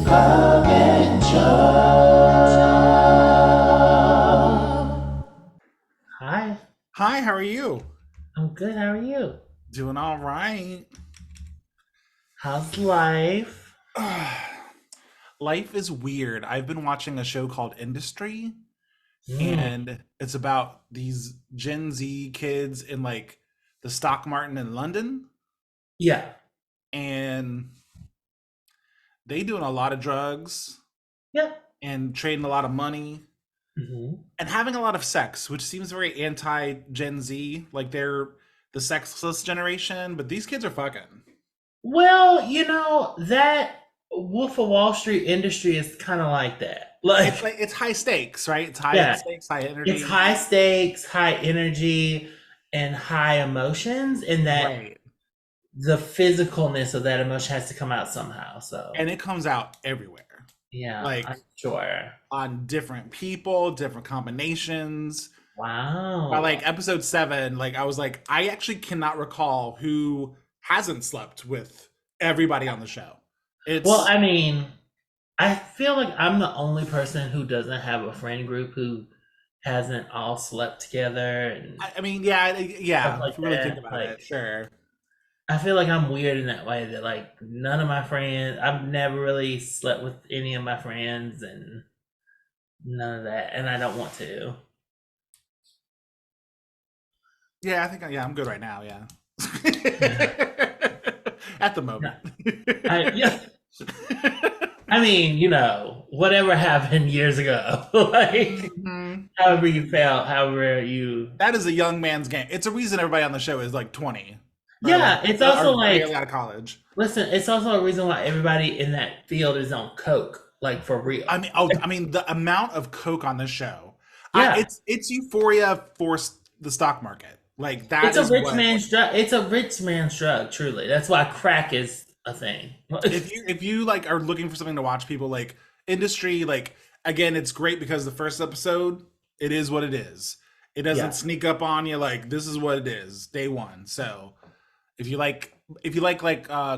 Cub and Chub. Hi, Hi, how are you? I'm good. How are you? Doing all right. How's life? Life is weird. I've been watching a show called Industry, Mm, and it's about these Gen Z kids in like the stock market in London, yeah, and they doing a lot of drugs yeah. and trading a lot of money hmm and having a lot of sex, which seems very anti Gen Z. Like they're the sexless generation, but these kids are fucking. Well, that Wolf of Wall Street industry is kind of like that. It's Like, like it's high stakes, right? It's high yeah, stakes, high it's energy. high stakes, high energy, and high emotions, and that Right. the physicalness of that emotion has to come out somehow. So, And it comes out everywhere, yeah, like I'm sure. on different people, different combinations. By Wow. like episode 7, like I was like, I actually cannot recall who hasn't slept with everybody on the show. Well, It's I mean, I feel like I'm the only person who doesn't have a friend group who hasn't all slept together and I mean, yeah, stuff yeah, like if you really think that. about Like, it, sure. I feel like I'm weird in that way that like none of my friends, I've never really slept with any of my friends and none of that, and I don't want to. Yeah, I think yeah, I'm good right now, yeah. At the moment. Yeah, yeah. I mean, whatever happened years ago, like Mhm. however you felt, however you. That is a young man's game. It's a reason everybody on the show is like 20 or like Yeah, it's are also barely like, out of college. listen, it's also a reason why everybody in that field is on coke, like for real. I mean, the amount of coke on this show, Yeah, it's euphoria for the stock market. Like that it's a is rich what. man's drug. It's a rich man's drug. Truly, that's why crack is a thing. If you like are looking for something to watch, people like Industry. Like again, it's great because the first episode, it is what it is. It doesn't Yeah, sneak up on you. Like this is what it is, day one. So if you like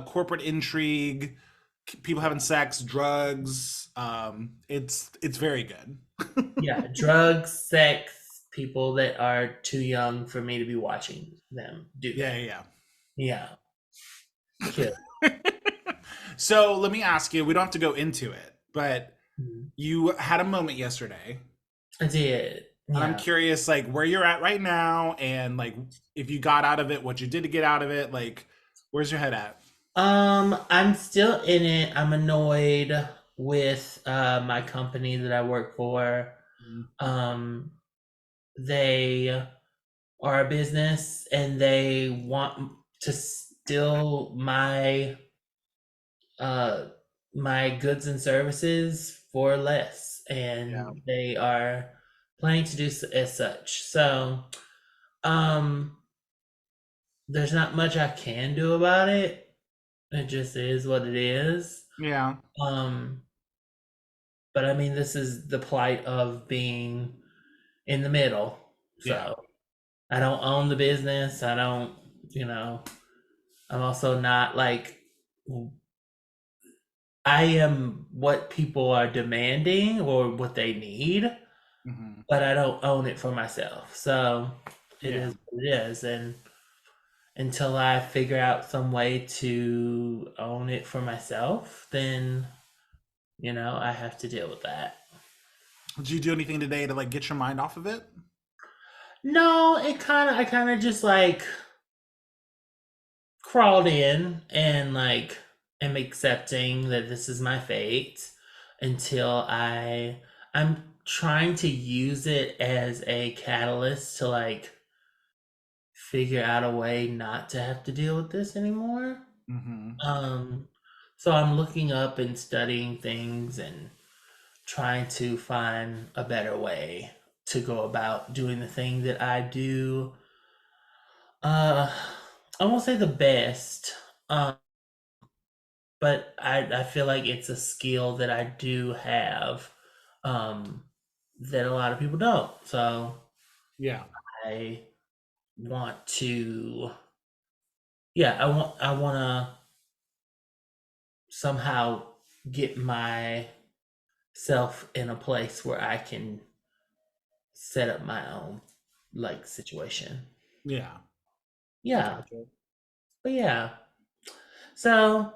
corporate intrigue, people having sex, drugs, it's very good. yeah. Drugs, sex, people that are too young for me to be watching them do Yeah, that. yeah, Yeah, kill. yeah. So let me ask you, we don't have to go into it, but Mhm. you had a moment yesterday, I did. and I'm Yeah. curious like where you're at right now and like if you got out of it, what you did to get out of it, like where's your head at? I'm still in it. I'm annoyed with my company that I work for. Mm. Um, they are a business and they want to steal uh my goods and services for less, Yeah. and they are planning to do as such. So, um, there's not much I can do about it. It just is what it is. Yeah. Um, but I mean, this is the plight of being in the middle. Yeah. So I don't own the business. I don't, you know, I'm also not like, I am what people are demanding or what they need, Hmm. but I don't own it for myself. So it Yeah. is what it is. And until I figure out some way to own it for myself, then, I have to deal with that. Did you do anything today to like get your mind off of it? No, I kind of just like crawled in and like am accepting that this is my fate until I'm trying to use it as a catalyst to like figure out a way not to have to deal with this anymore. Hmm. Um so I'm looking up and studying things and trying to find a better way to go about doing the thing that I do. uh I won't say the best. Um but I feel like it's a skill that I do have, um, that a lot of people don't. So Yeah. I want to, yeah, I want to somehow. get myself in a place where I can set up my own like situation. Yeah. Yeah. Gotcha. But yeah. So,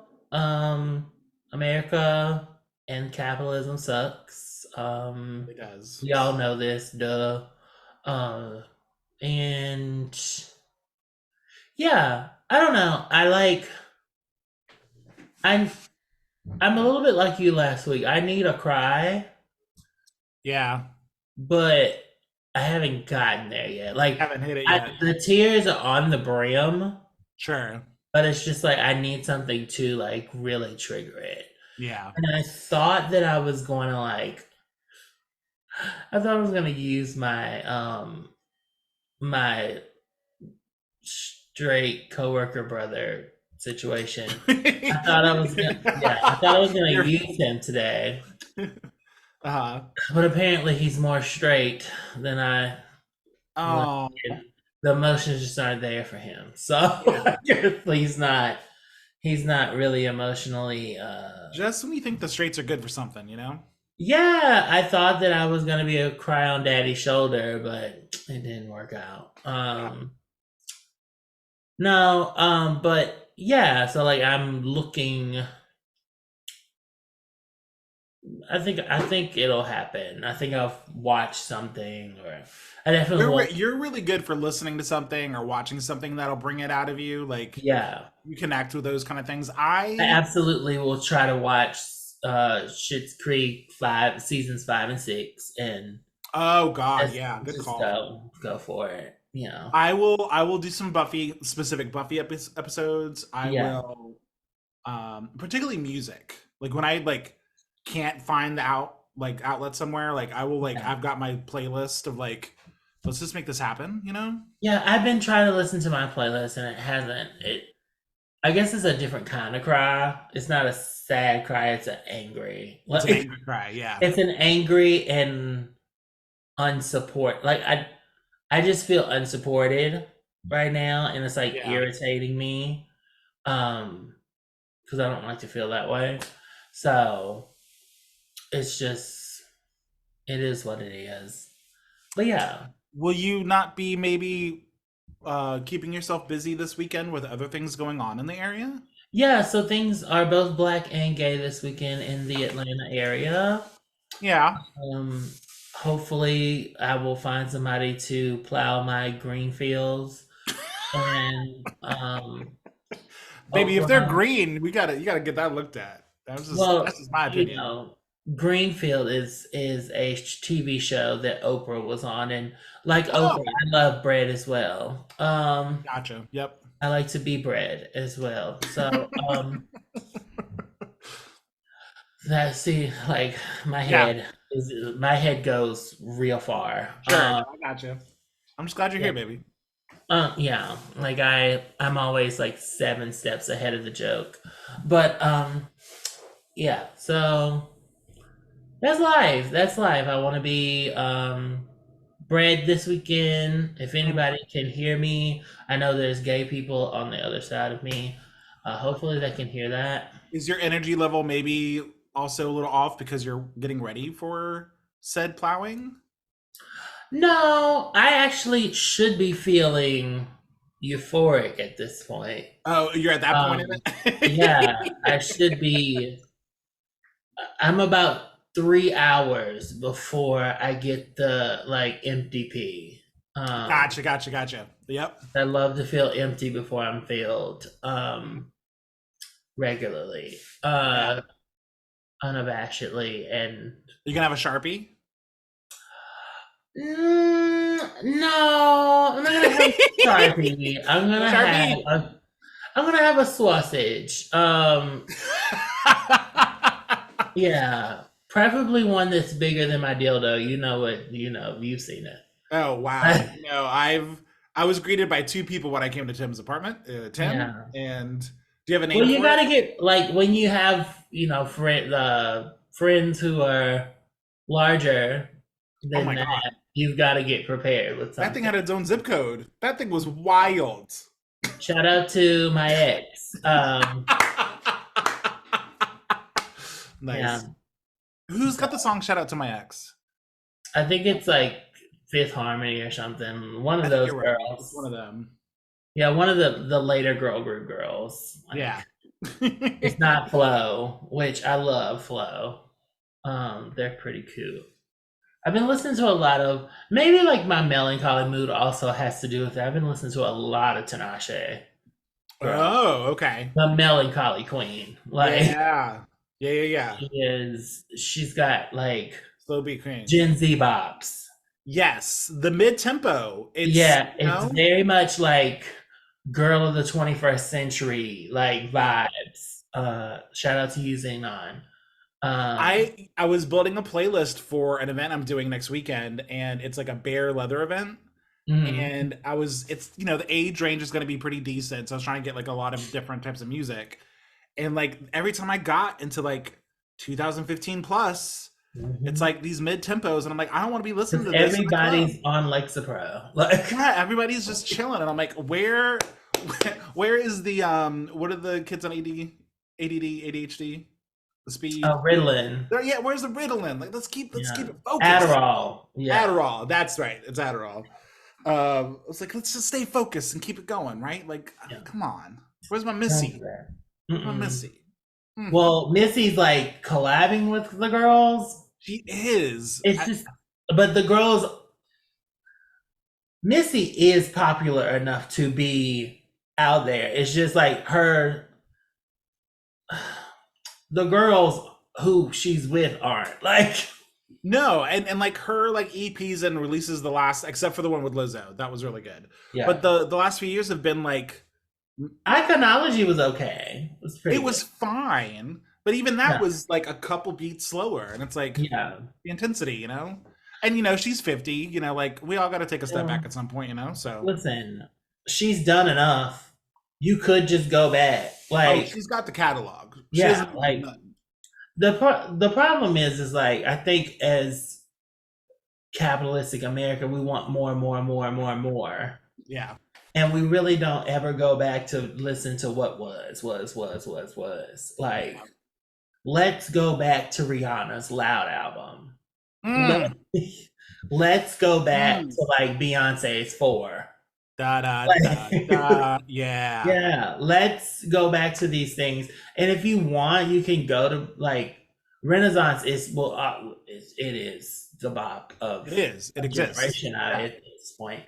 America and capitalism sucks. It does. We all know this, duh. Uh, and yeah, I don't know. I'm I'm a little bit like you last week. I need a cry, Yeah. but I haven't gotten there yet. Like Haven't hit it yet. the tears are on the brim, Sure. but it's just like I need something to like really trigger it. Yeah. And I thought that I was going to like I thought I was going to use my straight coworker brother situation. I thought I was gonna yeah, I thought I was gonna You're- use him today. uh-huh. But apparently he's more straight than I Oh. wanted. The emotions just aren't there for him. So Yeah. he's not really emotionally Just when you think the straights are good for something, yeah, I thought that I was gonna be a cry on daddy's shoulder, but it didn't work out. No, but yeah, so like I'm looking I think it'll happen. I think I'll watch something or I definitely will You're really good for listening to something or watching something that'll bring it out of you. Like yeah. you connect with those kind of things. I absolutely will try to watch Schitt's Creek seasons 5 and 6 and Oh God, yeah, good just call. go for it, you know. I will do some specific Buffy episodes. I Yeah. will particularly music. Like when I like can't find the outlet somewhere, like I will like Yeah. I've got my playlist of like let's just make this happen. Yeah, I've been trying to listen to my playlist and I guess it's a different kind of cry. It's not a sad cry, it's an angry. It's an angry cry, yeah. It's an angry and like I just feel unsupported right now and it's like Yeah. irritating me. Because I don't like to feel that way. So it's just it is what it is. But yeah. Will you not be maybe keeping yourself busy this weekend with other things going on in the area? Yeah, so things are both black and gay this weekend in the Atlanta area. Yeah. Hopefully I will find somebody to plow my green fields and Baby, if they're Oklahoma. green, you gotta get that looked at. That's just my You opinion. know, Greenfield is a TV show that Oprah was on, and like Oh. Oprah, I love bread as well. Gotcha. Yep. I like to be bread as well. So that see, like my head goes real far. Sure. I gotcha. I'm just glad you're Yeah. here, baby. Yeah, like I'm always like 7 steps ahead of the joke, but yeah. So that's life. That's life. I want to be bred this weekend. If anybody can hear me, I know there's gay people on the other side of me. Hopefully they can hear that. Is your energy level maybe also a little off because you're getting ready for said plowing? No, I actually should be feeling euphoric at this point. Oh, you're at that point in it? Yeah, I should be. I'm about 3 hours before I get the like empty pee. Gotcha. Yep. I love to feel empty before I'm filled regularly, unabashedly, and You gonna have a Sharpie? no, I'm not gonna have Sharpie. I'm gonna have a sausage. Yeah, preferably one that's bigger than my dildo. You know what? You've seen it. Oh wow. No, I was greeted by 2 people when I came to Tim's apartment. Tim Yeah. and do you have a name Well, you for gotta it? get like when you have friends who are larger Oh than my that. God. You've got to get prepared with something. That thing had its own zip code. That thing was wild. Shout out to my ex. Yeah. Nice. Who's got the song "Shout Out to My Ex"? I think it's like Fifth Harmony or something. One I of think those you're right. It's girls. one of them. Yeah, one of the later girl group girls. Like, Yeah. it's not Flo, which I love Flo. They're pretty cute. I've been listening to a lot of, maybe like my melancholy mood also has to do with it. I've been listening to a lot of Tinashe. Girl. Oh, okay. The melancholy queen. Like Yeah. Yeah. she's got like Slow beat queen. Gen Z bops. Yes, the mid tempo. It's very much like girl of the 21st century, like vibes. Shout out to you, Xenon. I was building a playlist for an event I'm doing next weekend, and it's like a bare leather event. And it's the age range is going to be pretty decent, so I was trying to get like a lot of different types of music, and like every time I got into like 2015 plus, it's like these mid tempos, and I'm like, I don't want to be listening to this. Everybody's on Lexapro. Like, yeah, everybody's just chilling, and I'm like, where is the what are the kids on ADHD? The speed. Ritalin. Yeah, where's the Ritalin? Like, let's keep it focused. Adderall. Yeah. Adderall. That's right. It's Adderall. It's like, let's just stay focused and keep it going, right? Like, come on. Where's my Missy? Where's my Missy? Well, Missy's like collabing with the girls. She is. But the girls, Missy is popular enough to be out there. It's just like the girls who she's with aren't like. No, and like her like EPs and releases except for the one with Lizzo, that was really good. Yeah. But the last few years have been like, Iconology was okay. It was fine, but even that was like a couple beats slower, and it's like the intensity, and she's 50, like we all got to take a step back at some point, So listen, she's done enough. You could just go back, like she's got the catalog. Like the problem is like I think as capitalistic America, we want more and more and more and more and more. Yeah. And we really don't ever go back to listen to what was. Like, let's go back to Rihanna's Loud album. Let's go back to like Beyonce's 4. Yeah. Yeah. Let's go back to these things. And if you want, you can go to like Renaissance it is the bop of it is. It exists. Generation at this point.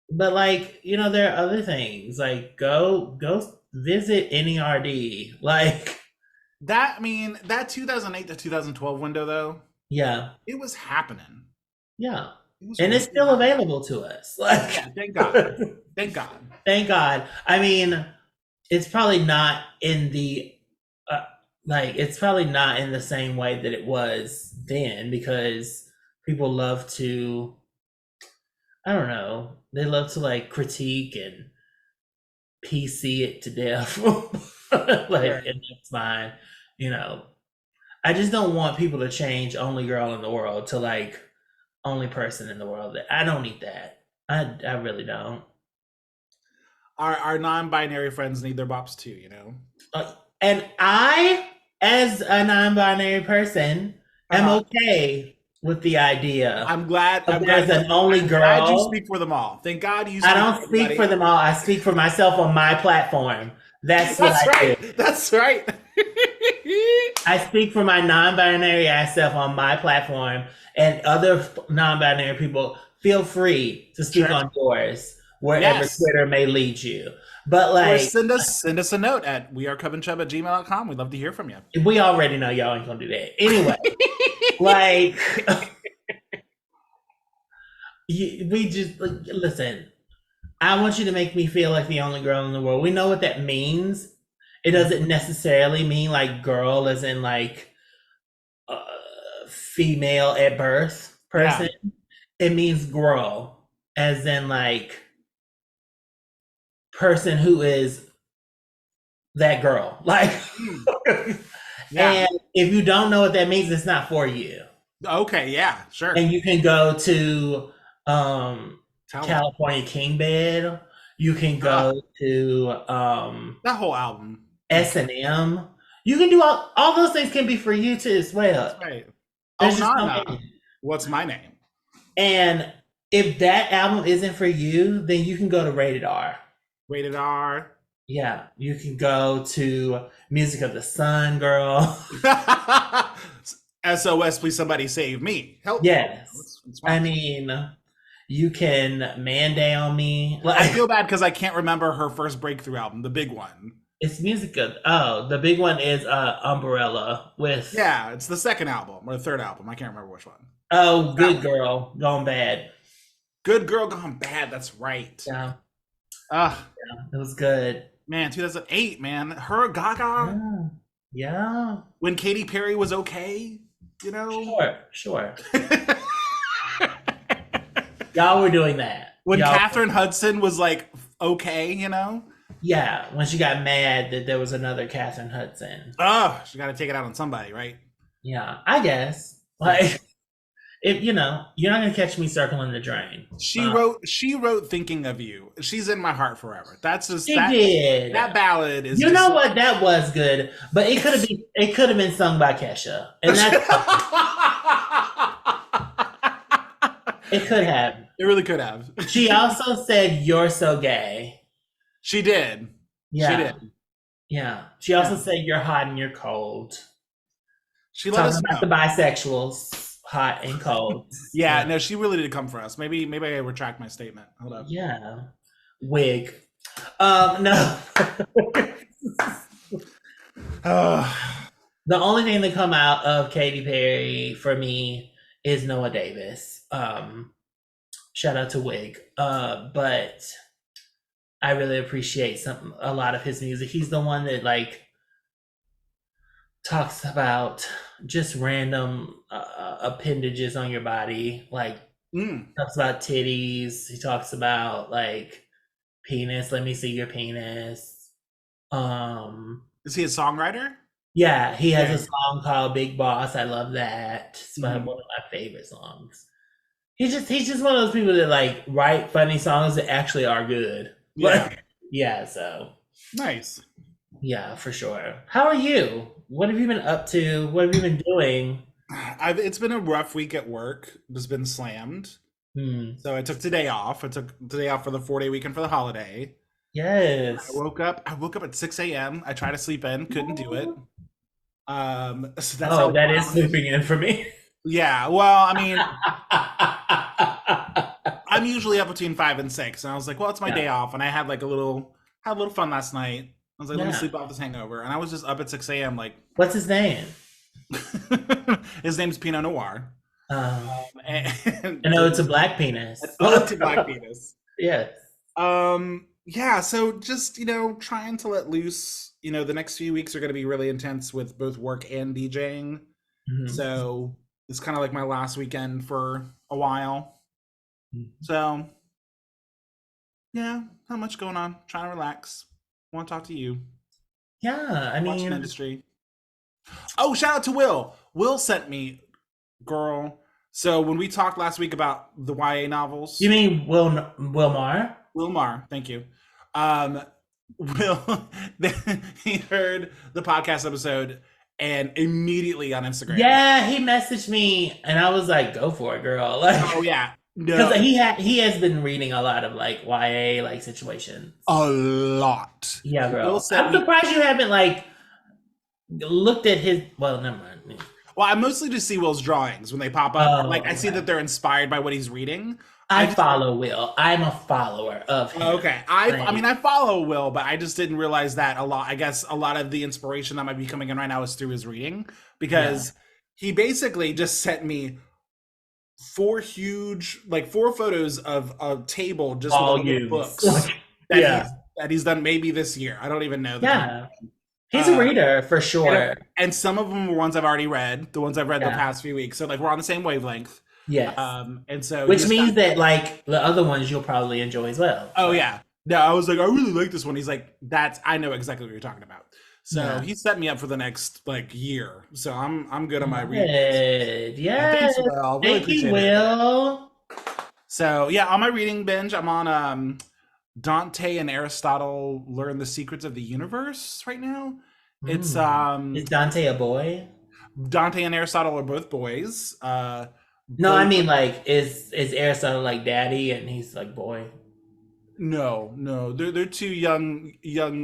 But like, there are other things like go visit NERD. Like that, I mean, that 2008 to 2012 window though. Yeah. It was happening. Yeah. And it's still available to us. Like thank God. Thank God. Thank God. I mean, it's probably not in the it's probably not in the same way that it was then, because people love to, I don't know, they love to like critique and PC it to death. And that's fine. I just don't want people to change only girl in the world to like only person in the world. I don't need that. I really don't. Our non-binary friends need their bops too, and I, as a non-binary person, am okay with the idea. I'm glad. There's an only girl. Glad you speak for them all. Thank God you. I don't speak for them all. I speak for myself on my platform. That's what I do. That's right. I speak for my non-binary ass self on my platform, and other non-binary people feel free to speak on yours wherever Twitter may lead you. But like, or send us a note at wearecubandchub@gmail.com. We'd love to hear from you. We already know y'all ain't gonna do that anyway. Like, we just listen. I want you to make me feel like the only girl in the world. We know what that means. It doesn't necessarily mean like girl as in like female at birth person. Yeah. It means girl as in like person who is that girl. Like, and if you don't know what that means, it's not for you. Okay, yeah, sure. And you can go to California King Bed. You can go to that whole album. S&M. You can do all those things can be for you too as well. That's right. There's Oh, just no Nana. name. What's my name? And if that album isn't for you, then you can go to Rated R. Rated R. Yeah, you can go to Music of the Sun, girl. SOS, please somebody save me. Help Yes. me. I mean, you can Man Down Me. Like, I feel bad because I can't remember her first breakthrough album, the big one. it's music of the big one is Umbrella with It's the second album or the third album. I can't remember which one. Good Girl Gone Bad. Good Girl Gone Bad. That's right. Yeah. Yeah, It was good. Man, 2008, man. Her Gaga. Yeah. When Katy Perry was okay, you know? Sure. Y'all were doing that. When Catherine Hudson was like okay, you know? Yeah, when she got mad that there was another Catherine Hudson. Oh, she got to take it out on somebody, right? Yeah, I guess. Like, if you're not gonna catch me circling the drain. She wrote "Thinking of You." She's in my heart forever. That's just did. That ballad is. You know what? That was good, but it could have been sung by Kesha, and that's it could have. It really could have. She also said, "You're so gay." She did. Yeah. She did. Yeah. She also said, "You're hot and you're cold." She let us know. The bisexuals, hot and cold. Yeah, no, she really did come for us. Maybe I retract my statement. Hold up. Yeah. Wig. No. The only thing that come out of Katy Perry for me is Noah Davis. Shout out to Wig. But I really appreciate a lot of his music. He's the one that like talks about just random appendages on your body, like talks about titties. He talks about like penis. Let me see your penis. Is he a songwriter? Yeah, he has a song called Big Boss. I love that. It's one of my favorite songs. He's just one of those people that like write funny songs that actually are good. Yeah. So nice. Yeah, for sure. How are you? What have you been up to? What have you been doing? It's been a rough week at work. Just been slammed. So I took today off. I took today off for the 4-day weekend for the holiday. Yes. I woke up at 6 a.m. I tried to sleep in, couldn't do it. So that's that is sleeping in for me. Yeah, well, I mean, I'm usually up between 5 and 6, and I was like, well, it's my day off, and I had like a little fun last night. I was like, let me sleep off this hangover, and I was just up at 6 a.m. like. What's his name? His name's Pinot Noir. And I know it's a black penis. It's a black penis. Yes. Yeah, so just, trying to let loose. The next few weeks are going to be really intense with both work and DJing. So it's kind of like my last weekend for a while. So, yeah, not much going on. Trying to relax. Want to talk to you. Yeah, I mean. Watching industry. Oh, shout out to Will. Will sent me, girl. So when we talked last week about the YA novels. You mean Wilmar? Wilmar, thank you. Will, he heard the podcast episode and immediately on Instagram. Yeah, he messaged me and I was like, "Go for it, girl!" Like, oh yeah, because he has been reading a lot of like YA like situations. A lot. Yeah, girl. I'm surprised you haven't like looked at his. Well, never mind. Well, I mostly just see Will's drawings when they pop up. I see that they're inspired by what he's reading. I follow Will. I'm a follower of him. Okay. I follow Will, but I just didn't realize that a lot. I guess a lot of the inspiration that might be coming in right now is through his reading, because he basically just sent me 4 photos of a table just with books that he's done maybe this year. I don't even know. He's a reader for sure. And some of them were ones I've already read, the ones I've read the past few weeks. So like we're on the same wavelength. Yes. And so which means that like the other ones you'll probably enjoy as well. Oh yeah. No, I was like, I really like this one. He's like, I know exactly what you're talking about. So he set me up for the next like year. So I'm good on my reading. Yeah. Thanks, Will. Really Thank you, Will. So yeah, on my reading binge, I'm on Dante and Aristotle Learn the Secrets of the Universe right now. It's Is Dante a boy? Dante and Aristotle are both boys. No, I Both mean like is Aristotle like daddy and he's like boy? no, they're two young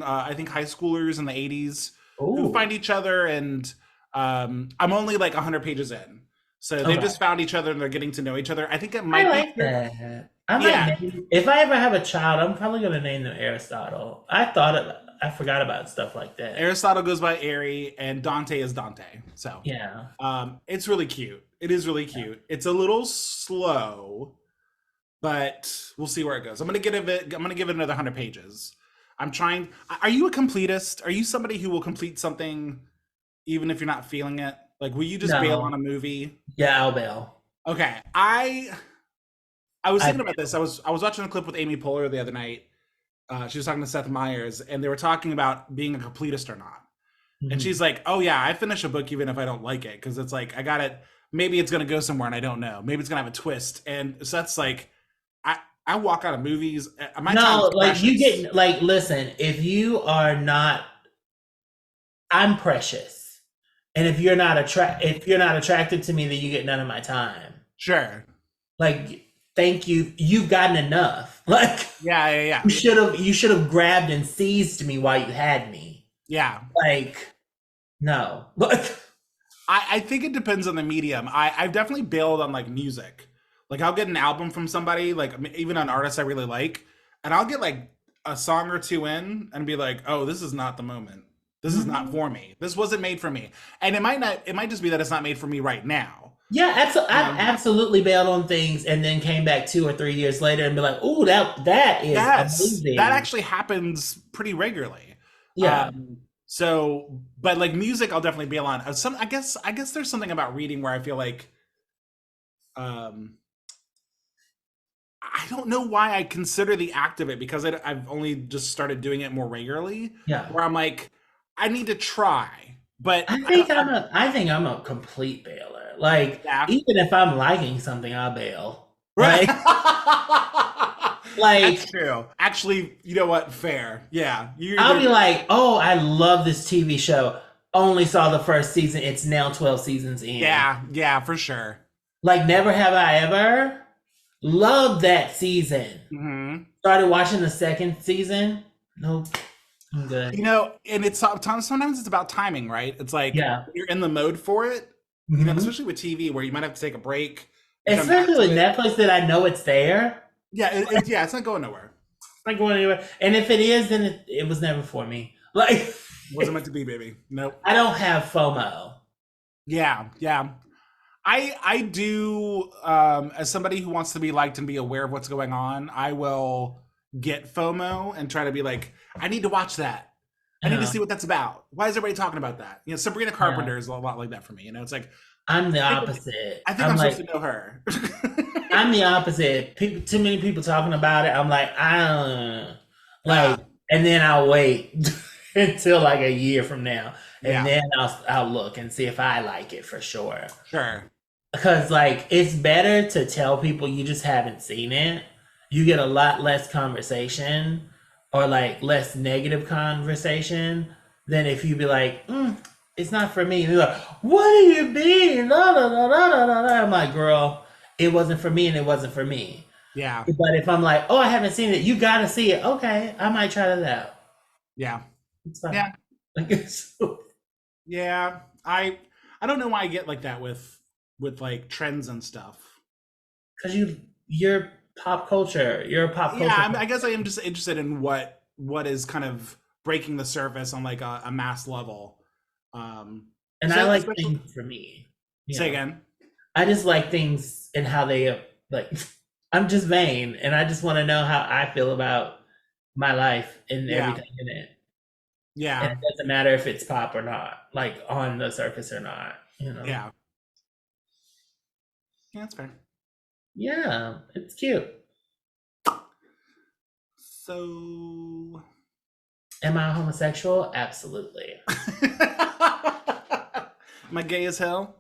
I think high schoolers in the 80s who Oh, find each other, and I'm only like 100 pages in, so they've okay. just found each other and they're getting to know each other. I think it I might be like that. I might yeah. name if I ever have a child, I'm probably gonna name them Aristotle. I forgot about stuff like that. Aristotle goes by Ari, and Dante is Dante. So Yeah. it's really cute. It is really cute. It's a little slow, but we'll see where it goes. I'm gonna give it another 100 pages. I'm trying. Are you a completist? Are you somebody who will complete something even if you're not feeling it? Like, will you just bail on No. a movie? Yeah, I'll bail. Okay, I was I thinking about this. I was watching a clip with Amy Poehler the other night. She was talking to Seth Meyers, and they were talking about being a completist or not. And Mhm. she's like, "Oh yeah, I finish a book even if I don't like it, because it's like I got it. Maybe it's gonna go somewhere and I don't know. Maybe it's gonna have a twist." And Seth's like, I walk out of movies. My time is No, like you precious. get like listen, if you are not I'm precious. And if you're not attracted to me, then you get none of my time. Sure. Like, thank you. You've gotten enough. Like Yeah. you should have grabbed and seized me while you had me. Yeah. Like, no. Like I think it depends on the medium. I've definitely bailed on like music. Like I'll get an album from somebody, like even an artist I really like, and I'll get like a song or two in and be like, "Oh, this is not the moment. This is not mhm. for me. This wasn't made for me." And it might not. It might just be that it's not made for me right now. Yeah, I've Um, absolutely bailed on things and then came back 2 or 3 years later and be like, "Ooh, that is yes, that amazing." actually happens pretty regularly. Yeah. But like music, I'll definitely bail on. I guess there's something about reading where I feel like um I don't know why I consider the act of it, because I've only just started doing it more regularly. Yeah. Where I'm like, I need to try, but I I don't. think I think I'm a complete bailer. Like Yeah, even if I'm liking something, I'll bail. right. Like like That's true. Actually, you know what? Fair. Yeah, you I'll be either. like, "Oh, I love this TV show. Only saw the first season. It's now 12 seasons in." Yeah, for sure. Like never have I ever loved that season. Hmm. Started watching the second season. Nope. I'm good. And it's sometimes it's about timing, right? It's like Yeah. you're in the mode for it. Mhm. Especially with TV, where you might have to take a break and come back Especially to with it. Netflix that I know it's there. Yeah, it's not going nowhere. It's not going anywhere. And if it is, then it was never for me. Like Wasn't meant to be, baby. Nope. I don't have FOMO. Yeah. I do, as somebody who wants to be liked and be aware of what's going on, I will get FOMO and try to be like, I need to watch that. I need to Yeah. see what that's about. Why is everybody talking about that? Sabrina Yeah. Carpenter is a lot like that for me. It's like I'm the I think opposite. I think I'm I'm supposed like, to know her. I'm the opposite. People, too many people talking about it. I'm like, I don't Yeah, like, and then I'll wait until like a year from now, and yeah, then I'll look and see if I like it for sure. sure. Because like, it's better to tell people you just haven't seen it. You get a lot less conversation or like less negative conversation than if you be like, it's not for me. And they're like, what do you mean? La, la, la, la, la, la, la. I'm like, girl, it wasn't for me and it wasn't for me. Yeah, But if I'm like, oh, I haven't seen it, you gotta see it. Okay, I might try that out. yeah, It's fine. yeah, Like, because yeah. I don't know why I get like that with like trends and stuff. you're pop culture. You're a pop Yeah, culture. I guess I am just interested in what is kind of breaking the surface on like a mass level. And I So like especially, things for me. You say know, again. I just like things and how they like. I'm just vain, and I just want to know how I feel about my life and Yeah, everything in it. And yeah, it doesn't matter if it's pop or not, like on the surface or not. You know. yeah. Yeah, that's fair. Yeah, it's cute. So, Am I homosexual? Absolutely. am I gay as hell?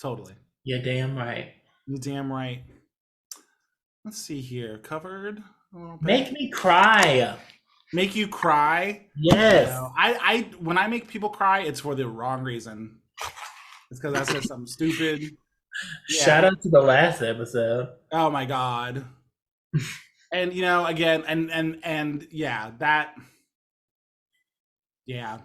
Totally. You're damn right. You're damn right. Let's see here. Covered a little bit. Make me cry. make you cry. Yes. I when I make people cry, it's for the wrong reason. It's because I said something stupid. Yeah. Shout out to the last episode. Oh my god. And again, and yeah, yeah.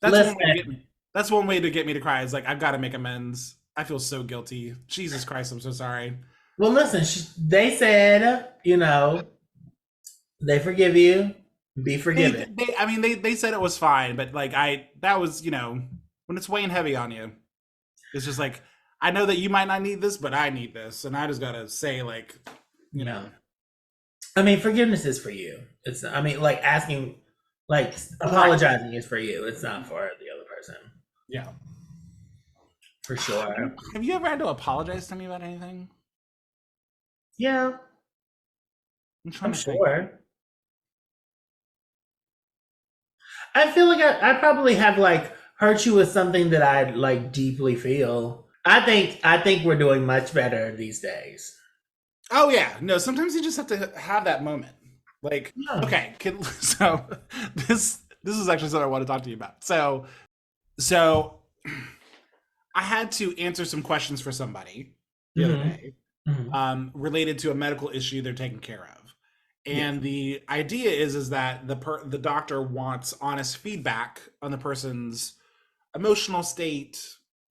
That's Listen, one way to get me. That's one way to get me to cry. Is like I've got to make amends. I feel so guilty. Jesus Christ, I'm so sorry. well, listen. They said, they forgive you. Be forgiven. They said it was fine, but like that was when it's weighing heavy on you, it's just like I know that you might not need this, but I need this, and I just gotta say like, I mean, forgiveness is for you. It's. I mean, like asking, like apologizing is for you. It's not for the other person. Yeah, for sure. Have you ever had to apologize to me about anything? Yeah, I'm sure. I feel like I probably have like hurt you with something that I like deeply feel. I think we're doing much better these days. Oh yeah, no. Sometimes you just have to have that moment. Like, okay, so this is actually something I want to talk to you about. So I had to answer some questions for somebody the other day, related to a medical issue they're taking care of. And the idea is that the doctor wants honest feedback on the person's emotional state,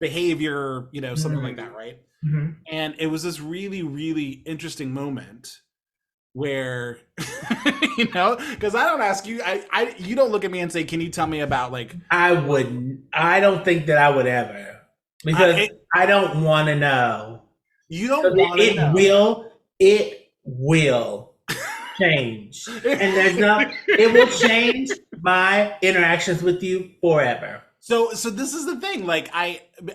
behavior, something like that, right? And it was this really, really interesting moment where, because I don't ask you, you don't look at me and say, "Can you tell me about like?" I wouldn't. I don't think that I would ever, because I don't want to know. You don't want to know. It will change, and it will change my interactions with you forever. So this is the thing, like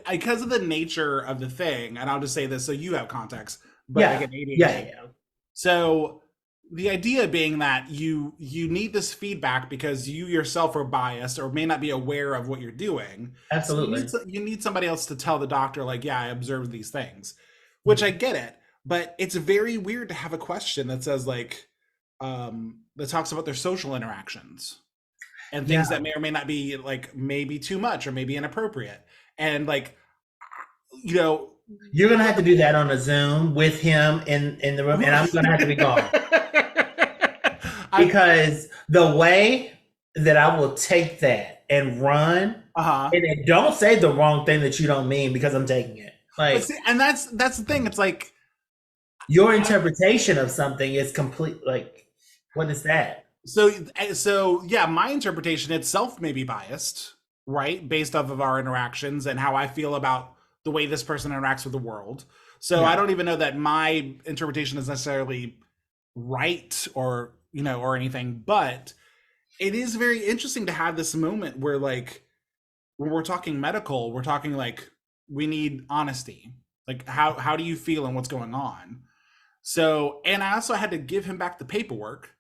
because of the nature of the thing, and I'll just say this so you have context, but like an ADHD. Yeah. So the idea being that you need this feedback because you yourself are biased or may not be aware of what you're doing. Absolutely. So you need somebody else to tell the doctor, like, yeah, I observed these things, which I get it, but it's very weird to have a question that says like, that talks about their social interactions and things that may or may not be like maybe too much or maybe inappropriate. And like, you're gonna have to do that on a Zoom with him in the room, and I'm gonna have to be gone. Because the way that I will take that and run, and then don't say the wrong thing that you don't mean because I'm taking it. Like, and that's the thing. It's like your interpretation of something is complete. Like, what is that? So yeah, my interpretation itself may be biased, right, based off of our interactions and how I feel about the way this person interacts with the world. So I don't even know that my interpretation is necessarily right or or anything, but it is very interesting to have this moment where like when we're talking medical, we're talking like we need honesty. Like how do you feel and what's going on? So, and I also had to give him back the paperwork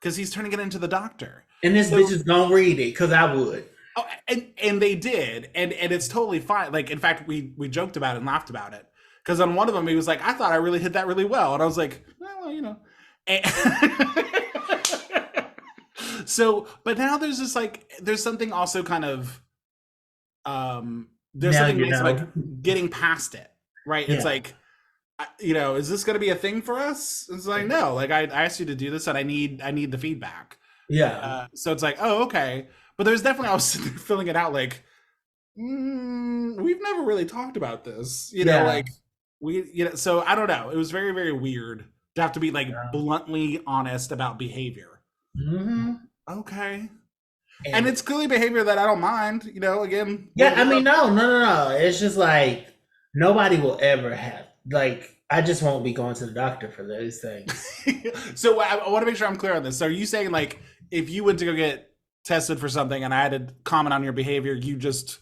because he's turning it into the doctor. And this bitch is gonna read it because I would. Oh, and they did, and it's totally fine. Like, in fact, we joked about it and laughed about it because on one of them he was like, "I thought I really hit that really well," and I was like, "Well, And so, but now there's this like, there's something also kind of, there's something nice like getting past it, right? It's like, is this going to be a thing for us? It's like, no, like I asked you to do this and I need the feedback. Yeah. So it's like, oh, okay. But there's definitely, I was sitting there filling it out like, we've never really talked about this, like so I don't know. It was very, very weird to have to be like bluntly honest about behavior. Okay. And it's clearly behavior that I don't mind, again. Yeah, I mean, no. It's just like nobody will ever have, like, I just won't be going to the doctor for those things. So I want to make sure I'm clear on this. So are you saying like if you went to go get tested for something and I had to comment on your behavior, you just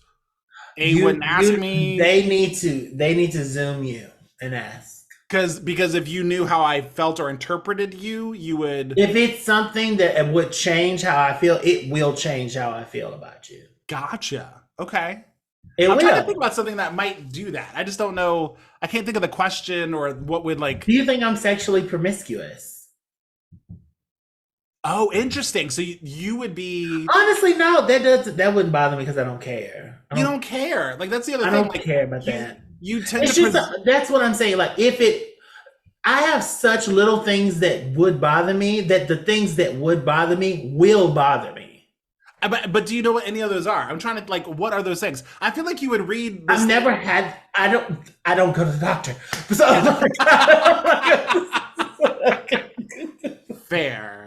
wouldn't ask me? They need to Zoom you and ask. Because if you knew how I felt or interpreted you would. If it's something that would change how I feel, it will change how I feel about you. Gotcha. Okay. I'm trying to think about something that might do that. I just don't know. I can't think of the question or what would like. Do you think I'm sexually promiscuous? Oh, interesting. So you would be. Honestly, no, that wouldn't bother me because I don't care. You don't care. Like that's the other I thing. don't Like care about you that. you tend It's to just that's what I'm saying. Like I have such little things that would bother me that the things that would bother me will bother me. but do you know what any of those are? I'm trying to like what are those things? I feel like you would read this I've never had. I don't go to the doctor. So fair.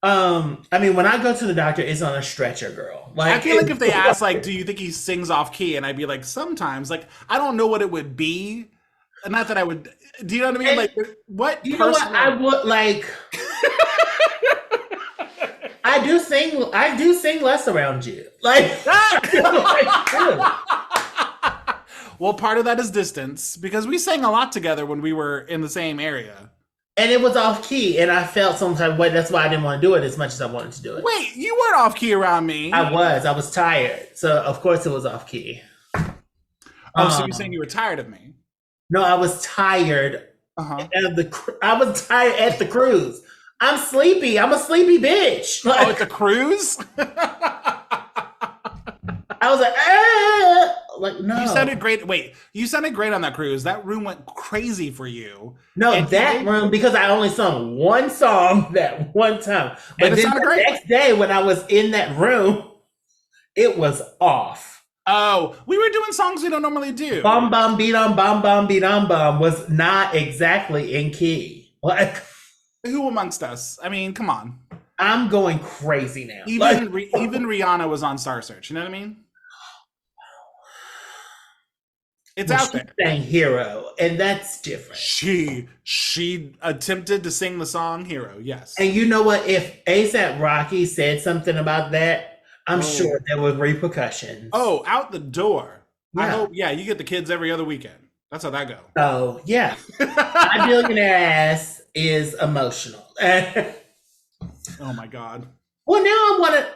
I mean, when I go to the doctor, it's on a stretcher, girl. Like I feel like if they ask like, do you think he sings off key? And I'd be like, sometimes. Like I don't know what it would be. Not that I would. Do you know what I mean? And like what? you know what? I would like. I do sing less around you. Like, well, part of that is distance because we sang a lot together when we were in the same area. and it was off key, and I felt some type of way. That's why I didn't want to do it as much as I wanted to do it. Wait, you weren't off key around me. I was tired, so of course it was off key. Oh, so you're saying you were tired of me? No, I was tired Uh-huh. I was tired at the cruise. I'm sleepy. I'm a sleepy bitch. Like, Oh, it's a cruise? I was like, ah! Like, no. You sounded great. Wait, you sounded great on that cruise. That room went crazy for you. No, And that room, because I only sung one song that one time. But And it then sounded the great. next day when I was in that room, it was off. Oh, we were doing songs we don't normally do. Bum bum beat on bum bum beat on bum was not exactly in key. Like, Who amongst us? I mean, come on. I'm going crazy now. Even Like, even Rihanna was on Star Search. You know what I mean? It's well, out she there. sang Hero, and that's different. She attempted to sing the song Hero. Yes. And you know what? If ASAP Rocky said something about that, I'm sure there were repercussions. Oh, out the door. I Yeah. hope. Yeah, you get the kids every other weekend. That's how that go. So yeah, my billionaire ass is emotional. Oh my god. Well, now I want to.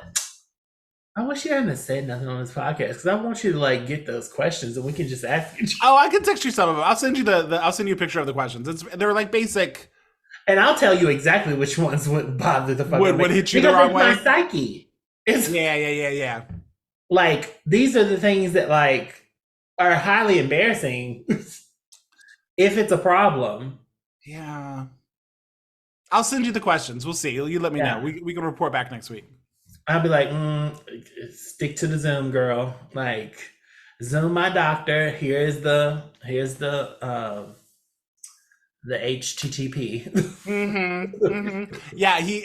I wish you hadn't said nothing on this podcast because I want you to like get those questions and we can just ask each other. Oh, I can text you some of them. I'll send you I'll send you a picture of the questions. They're like basic. And I'll tell you exactly which ones would bother the fuck. Would hit you the because wrong it's way. my psyche. It's Yeah. like these are the things that like are highly embarrassing if it's a problem. Yeah. I'll send you the questions. We'll see. You let me Yeah. know. We can report back next week. I'll be like, stick to the Zoom, girl. Like, Zoom my doctor. Here's the HTTP. Yeah, he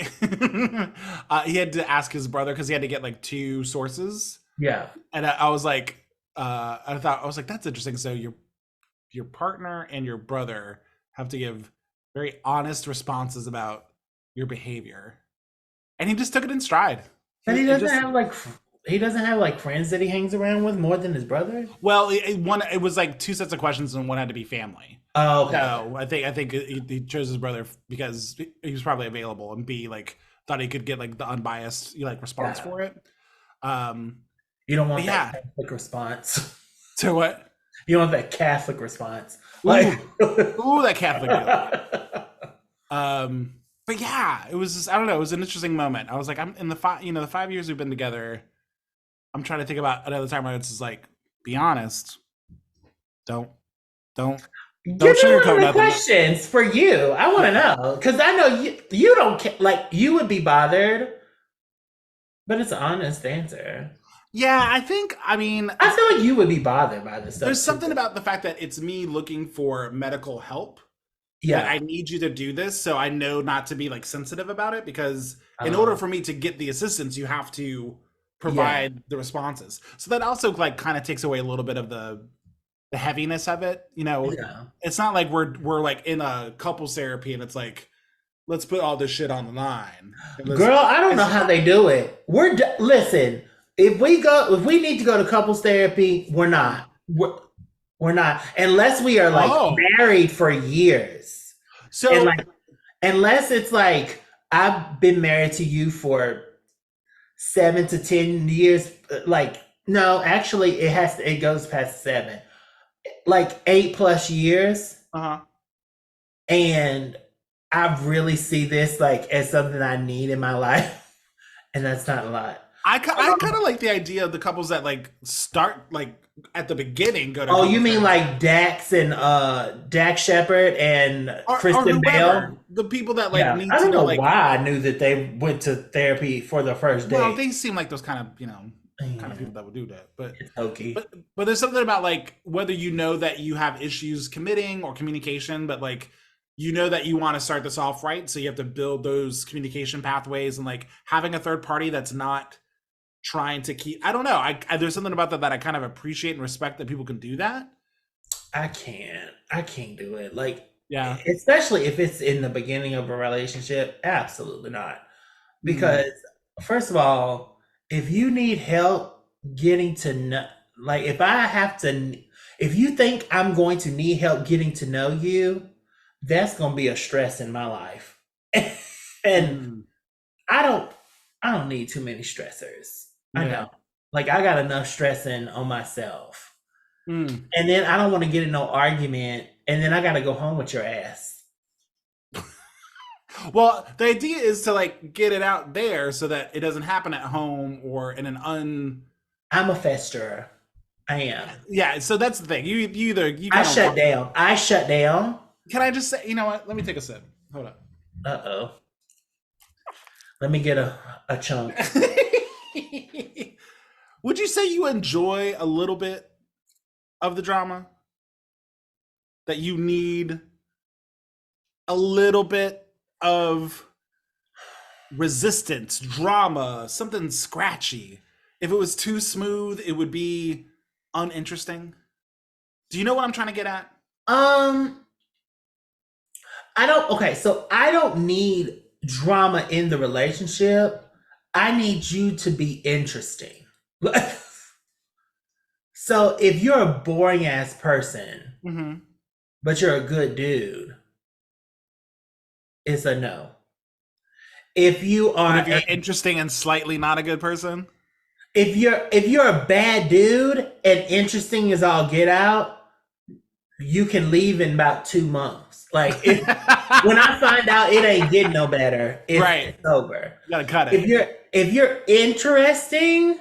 he had to ask his brother because he had to get like 2 sources. Yeah. And I was like, I was like, that's interesting. So your partner and your brother have to give very honest responses about your behavior, and he just took it in stride. But he doesn't have like friends that he hangs around with more than his brother. Well, it was like 2 sets of questions, and one had to be family. Oh, okay. So I think he chose his brother because he was probably available, and B, like thought he could get like the unbiased like response for it. You don't want that Catholic response. To what? You want that Catholic response. Like, ooh, that Catholic deal. But yeah, it was just, I don't know, it was an interesting moment. I was like, I'm in the 5 years we've been together. I'm trying to think about another time where it's just like, be honest. Don't Give me sugarcoat one of the nothing. questions for you. I want to know because I know you don't care. Like you would be bothered, but it's an honest answer. Yeah, I think, I mean, I feel like you would be bothered by this stuff. there's something about the fact that it's me looking for medical help. Yeah, Like, I need you to do this, so I know not to be like sensitive about it because in order for me to get the assistance, you have to provide the responses. So that also like kind of takes away a little bit of the heaviness of it. You know, it's not like we're like in a couples therapy and it's like, let's put all this shit on the line. Girl, I don't know how they do it. Listen. If we need to go to couples therapy, we're not. We're not unless we are like married for years. So and like, unless it's like I've been married to you for 7 to 10 years. Like no, actually, it goes past 7. Like 8+ years. Uh-huh. And I really see this like as something I need in my life, and that's not a lot. I kind of like the idea of the couples that like start like at the beginning go to. Oh, you couples mean therapy. like Dax and Dax Shepard and or Kristen whoever, Bell? the people that like Yeah, need I to don't know know like. why I knew that they went to therapy for the first Well, date. they seem like those kind of kind of Yeah, people that would do that, but it's hokey. but but there's something about like whether you know that you have issues committing or communication, but like you know that you want to start this off right, so you have to build those communication pathways and like having a third party that's not trying to keep. I don't know. There's something about that I kind of appreciate and respect that people can do that. I can't do it. Like, Yeah. especially if it's in the beginning of a relationship, absolutely not. Mhm. Because first of all, if you need help getting to know, like if you think I'm going to need help getting to know you, that's going to be a stress in my life. And Mm. I don't I don't need too many stressors. I Yeah. don't. Like I got enough stressing on myself. Mm. And then I don't want to get in no argument and then I got to go home with your ass. Well, the idea is to like get it out there so that it doesn't happen at home or in an I'm a festerer. I am. Yeah, so that's the thing. You either you I kind of shut down. I shut down. Can I just say, you know what? Let me take a sip. Hold up. Uh-oh. Let me get a chunk. Would you say you enjoy a little bit of the drama? That you need a little bit of resistance, drama, something scratchy. If it was too smooth, it would be uninteresting. Do you know what I'm trying to get at? Um, I don't need drama in the relationship. I need you to be interesting. So if you're a boring ass person, Mm-hmm. but you're a good dude, it's a no. If you But are if you're interesting and slightly not a good person, if you're a bad dude and interesting as all get out, you can leave in about 2 months. Like when I find out it ain't getting no better, right, it's over. you gotta cut it. If you're interesting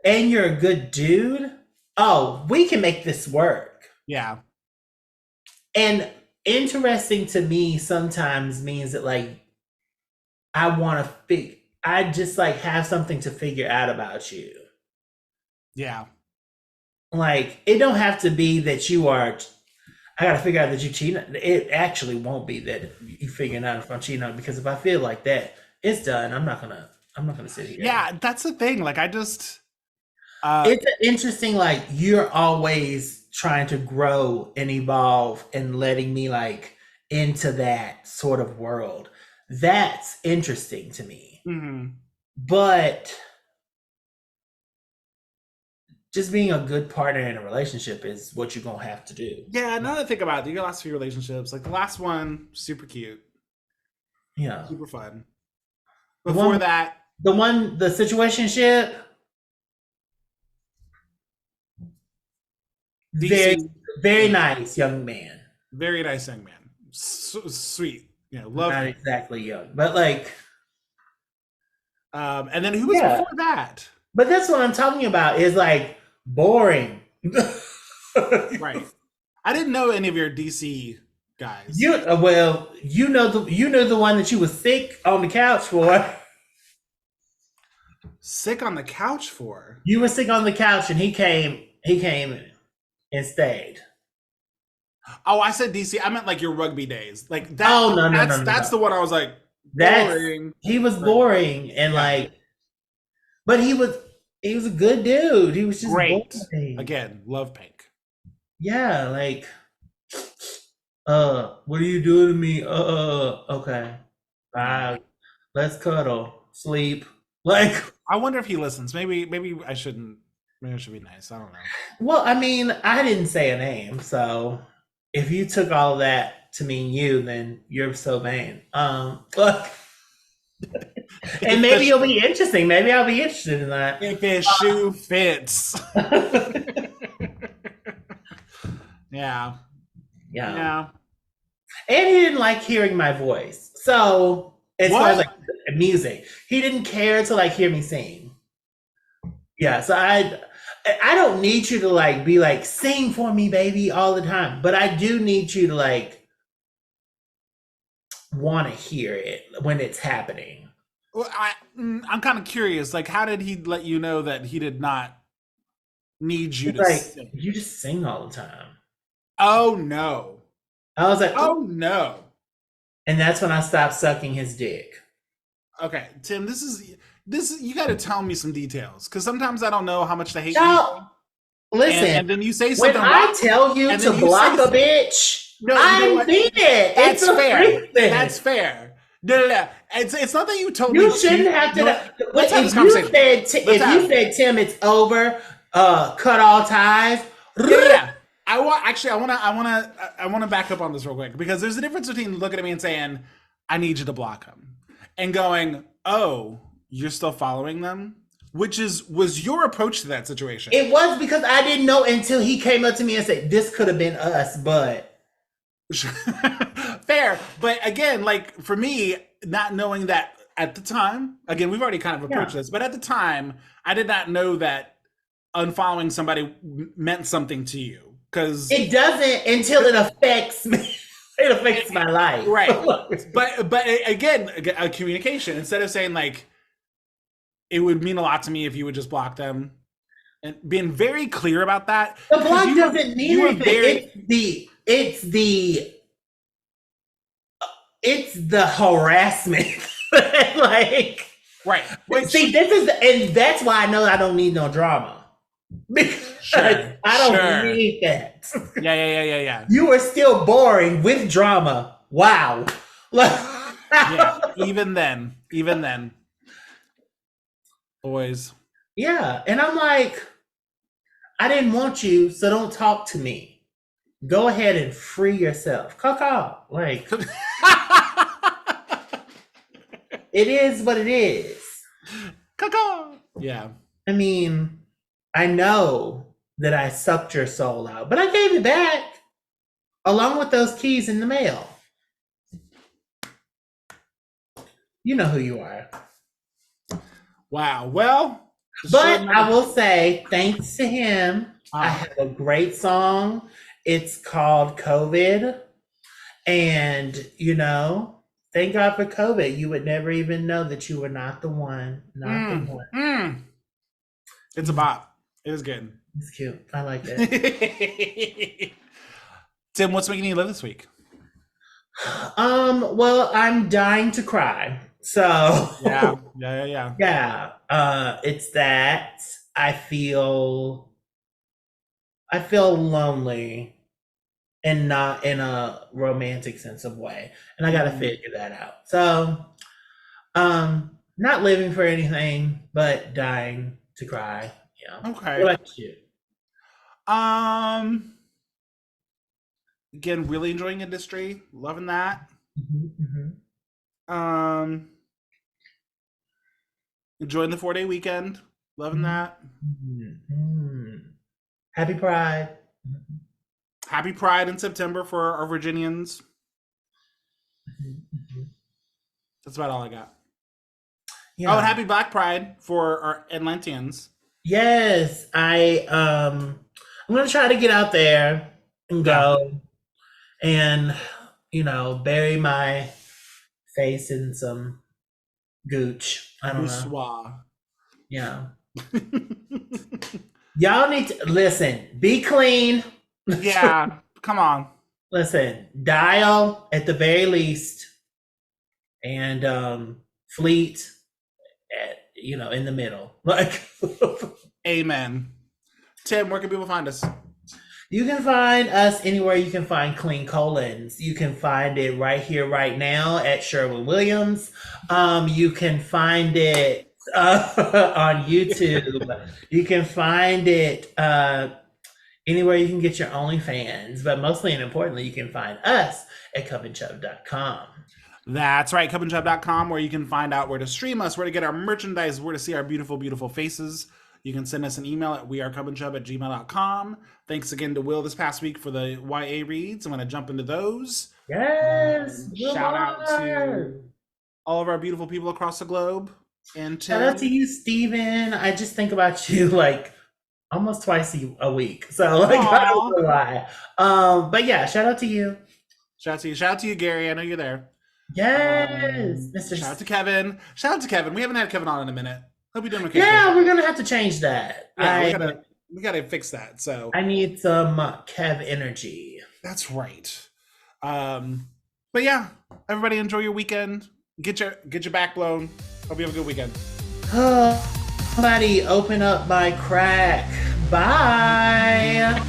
and you're a good dude, oh, we can make this work. Yeah. And interesting to me sometimes means that like I just like have something to figure out about you. Yeah. Like it don't have to be that you are. I gotta figure out that you cheating. It actually won't be that you figuring out if I'm cheating on because if I feel like that, it's done. I'm not gonna sit here. Yeah, that's the thing. Like I just It's interesting. Like you're always trying to grow and evolve and letting me like into that sort of world. That's interesting to me. mm-hmm. But just being a good partner in a relationship is what you're gonna have to do. Yeah, now that I think about it, your last few relationships, like the last one, super cute, Yeah. super fun. The Before one, that, the situationship, very, DC, very nice young man. very nice young man, sweet, love Not him. exactly young, but like, And then who was yeah. before that? But that's what I'm talking about. Is like boring. Right. I didn't know any of your DC guys. You you know the one that you was sick on the couch for. Sick on the couch for? You were sick on the couch, and he came and stayed. Oh, I said DC. I meant like your rugby days. Like that. Oh no That's the one I was like, That's boring. he was boring and Yeah. like, but he was a good dude. He was just Great. boring. Again, love Pink. Yeah, like, what are you doing to me? Okay, bye. Let's cuddle, sleep. Like, I wonder if he listens. Maybe I shouldn't. Maybe I should be nice. I don't know. well, I mean, I didn't say a name, so if you took all of that to mean you, then you're so vain. Look, and maybe you'll be interesting. Maybe I'll be interested in that. If his shoe fits. Yeah. Yeah. Yeah. And he didn't like hearing my voice. So as far as What? like music, he didn't care to like hear me sing. Yeah, so I don't need you to like be like sing for me, baby, all the time. But I do need you to like want to hear it when it's happening. Well, I'm kind of curious. Like, how did he let you know that he did not need you It's to like sing? you just sing all the time. Oh no! I was like, Oh no! and that's when I stopped sucking his dick. Okay, Tim, this is you got to tell me some details because sometimes I don't know how much to hate you, Y'all, listen, and then you say when something I wrong, tell you and to then you block say a bitch, no. You know I what? mean it. That's It's a fair. reason. That's fair. No. It's not that you told me. You shouldn't have You know to. what? Let's have this If you conversation. said Let's if you have. said Tim, it's over. Cut all ties. Yeah. I want to back up on this real quick because there's a difference between looking at me and saying, "I need you to block him," and going, "Oh, you're still following them," which was your approach to that situation. It was because I didn't know until he came up to me and said, "This could have been us," but Fair, but again, like for me, not knowing that at the time, again, we've already kind of approached this, but at the time, I did not know that unfollowing somebody meant something to you because it doesn't until it affects me. It affects my life, right? but again, a communication instead of saying like it would mean a lot to me if you would just block them and being very clear about that. The block doesn't mean anything. It's the harassment. Like, right. see, and that's why I know I don't need no drama. Because I don't need that. Yeah. You are still boring with drama. Wow. Yeah, even then. Boys. Yeah. And I'm like, I didn't want you, so don't talk to me. Go ahead and free yourself. Caw. Like, it is what it is. Caw. Yeah. I mean, I know that I sucked your soul out, but I gave it back along with those keys in the mail. You know who you are. Wow. Well, but I will say, thanks to him, I have a great song. It's called COVID. And, thank God for COVID. You would never even know that you were not the one. Not the one. It's a bop. It was good. It's cute. I like it. Tim, what's making you live this week? Well, I'm dying to cry. So yeah. Yeah. It's that I feel lonely and not in a romantic sense of way. And I gotta figure that out. So not living for anything, but dying to cry. Yeah. Okay. What about you? Again, really enjoying industry, loving that. Enjoying the 4-day weekend, loving that. Happy Pride. Happy Pride in September for our Virginians. That's about all I got. Yeah. Oh, and happy Black Pride for our Atlanteans. Yes, I'm gonna try to get out there and go and bury my face in some gooch. I don't know. Yeah. Y'all need to listen, be clean. Yeah, come on. Listen, dial at the very least, and fleet at in the middle. Like amen. Tim, where can people find us? You can find us anywhere you can find Clean Colons. You can find it right here, right now at Sherwin Williams. You can find it on YouTube. You can find it anywhere you can get your OnlyFans. But mostly and importantly, you can find us at cupandchub.com. That's right, cupandchub.com, where you can find out where to stream us, where to get our merchandise, where to see our beautiful, beautiful faces. You can send us an email at wearecubandchub@gmail.com. Thanks again to Will this past week for the YA reads. I'm going to jump into those. Yes. Shout out to all of our beautiful people across the globe. And shout out to you, Steven. I just think about you like almost twice a week. So like, I don't know why. But yeah, shout out to you. Shout out to you. Shout out to you, Gary. I know you're there. Yes. Shout out to Kevin. Shout out to Kevin. We haven't had Kevin on in a minute. Hope you're doing okay. Yeah, Kevin. we're gonna have to change that. Yeah, we gotta fix that. So I need some Kev energy. That's right. But yeah, everybody enjoy your weekend. Get your back blown. Hope you have a good weekend. Somebody open up my crack. Bye.